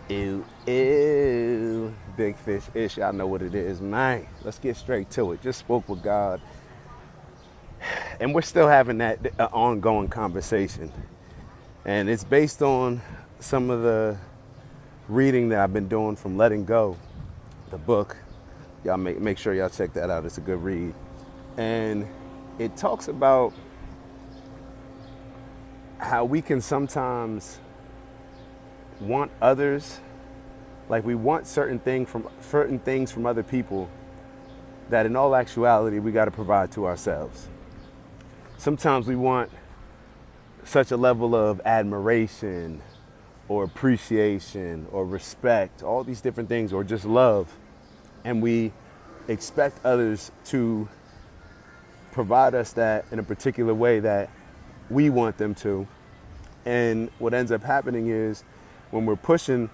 Ew, ew. Big fish ish, y'all know what it is, man. Let's get straight to it. Just spoke with God, and we're still having that ongoing conversation. And it's based on some of the reading that I've been doing from Letting Go, the book. Y'all make sure y'all check that out. It's a good read. And it talks about how we can sometimes want others, like we want certain things from other people that in all actuality we got to provide to ourselves. Sometimes we want such a level of admiration or appreciation or respect, all these different things, or just love, and we expect others to provide us that in a particular way that we want them to. And what ends up happening is when we're pushing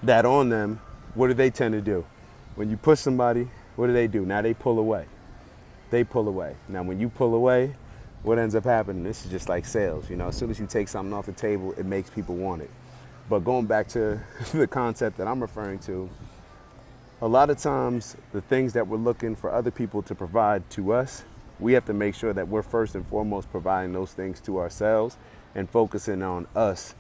that on them, what do they tend to do? When you push somebody, what do? Now they pull away. They pull away. Now when you pull away, what ends up happening? This is just like sales. You know, as soon as you take something off the table, it makes people want it. But going back to the concept that I'm referring to, a lot of times the things that we're looking for other people to provide to us, we have to make sure that we're first and foremost providing those things to ourselves and focusing on us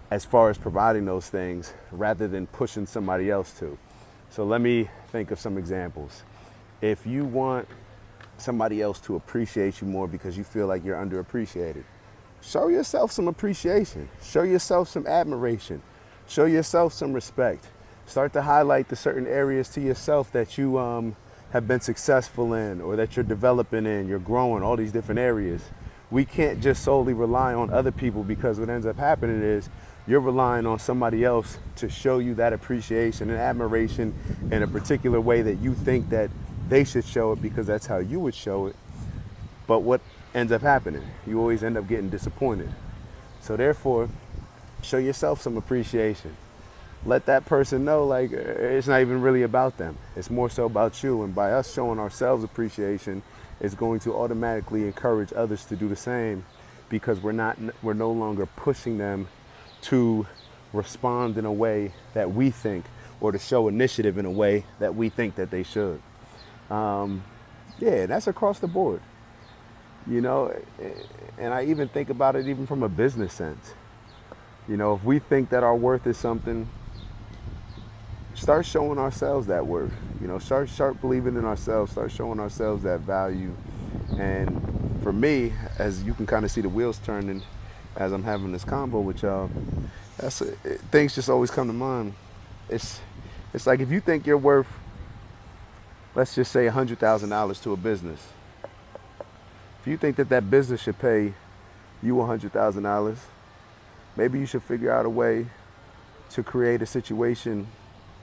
as far as providing those things rather than pushing somebody else to. So let me think of some examples. If you want somebody else to appreciate you more because you feel like you're underappreciated, show yourself some appreciation. Show yourself some admiration. Show yourself some respect. Start to highlight the certain areas to yourself that you have been successful in or that you're developing in, you're growing, all these different areas. We can't just solely rely on other people, because what ends up happening is you're relying on somebody else to show you that appreciation and admiration in a particular way that you think that they should show it because that's how you would show it. But what ends up happening? You always end up getting disappointed. So therefore, show yourself some appreciation. Let that person know, like, it's not even really about them. It's more so about you. And by us showing ourselves appreciation, it's going to automatically encourage others to do the same, because we're no longer pushing them to respond in a way that we think, or to show initiative in a way that we think that they should. Yeah, that's across the board, you know. And I even think about it even from a business sense. You know, if we think that our worth is something, start showing ourselves that worth. You know, start believing in ourselves, start showing ourselves that value. And for me, as you can kind of see the wheels turning as I'm having this convo with y'all, things just always come to mind. It's it's like if you think you're worth, let's just say $100,000 to a business. If you think that that business should pay you $100,000, maybe you should figure out a way to create a situation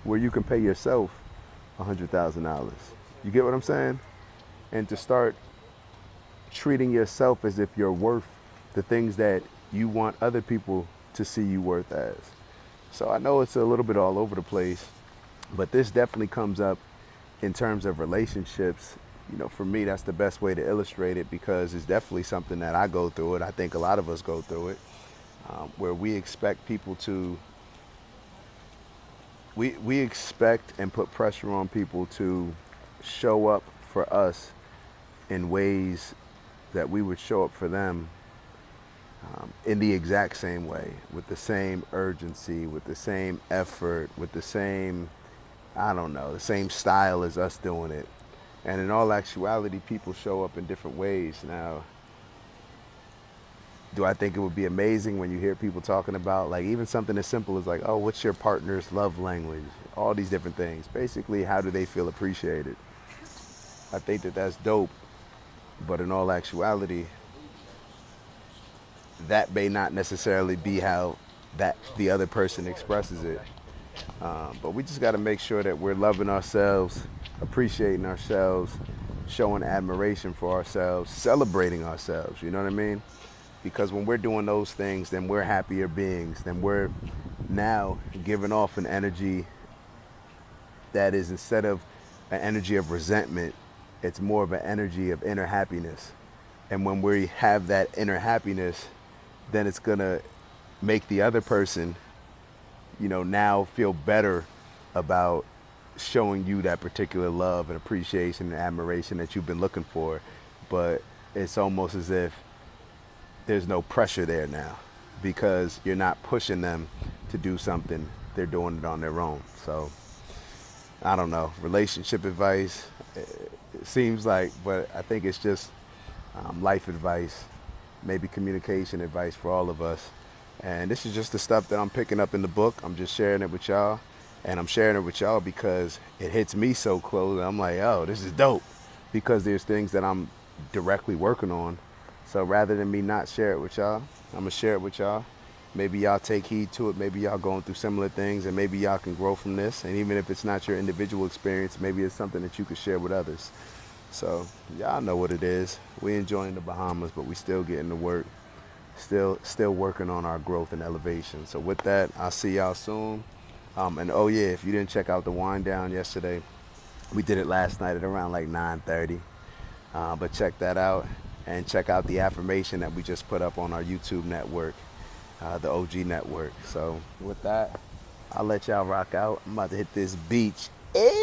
where you can pay yourself $100,000. You get what I'm saying? And to start treating yourself as if you're worth the things that you want other people to see you worth as. So I know it's a little bit all over the place, but this definitely comes up in terms of relationships. You know, for me, that's the best way to illustrate it, because it's definitely something that I go through it. I think a lot of us go through it, where we expect people to, we expect and put pressure on people to show up for us in ways that we would show up for them, in the exact same way, with the same urgency, with the same effort, with the same, I don't know, the same style as us doing it. And in all actuality, people show up in different ways. Now, do I think it would be amazing when you hear people talking about, like, even something as simple as like, oh, what's your partner's love language? All these different things. Basically, how do they feel appreciated? I think that that's dope. But in all actuality, that may not necessarily be how that the other person expresses it. But we just got to make sure that we're loving ourselves, appreciating ourselves, showing admiration for ourselves, celebrating ourselves. You know what I mean? Because when we're doing those things, then we're happier beings. Then we're now giving off an energy that is, instead of an energy of resentment, it's more of an energy of inner happiness. And when we have that inner happiness, then it's going to make the other person now feel better about showing you that particular love and appreciation and admiration that you've been looking for. But it's almost as if there's no pressure there now because you're not pushing them to do something. They're doing it on their own. So I don't know. Relationship advice, it seems like, but I think it's just life advice, maybe communication advice for all of us. And this is just the stuff that I'm picking up in the book. I'm just sharing it with y'all. And I'm sharing it with y'all because it hits me so close. I'm like, oh, this is dope. Because there's things that I'm directly working on. So rather than me not share it with y'all, I'm going to share it with y'all. Maybe y'all take heed to it. Maybe y'all going through similar things and maybe y'all can grow from this. And even if it's not your individual experience, maybe it's something that you could share with others. So y'all know what it is. We enjoying the Bahamas, but we still getting to work. Still working on our growth and elevation. So with that, I'll see y'all soon. And oh yeah, if you didn't check out the wind down yesterday, we did it last night at around like 9:30. But check that out and check out the affirmation that we just put up on our YouTube network, the OG network. So with that, I'll let y'all rock out. I'm about to hit this beach. Hey!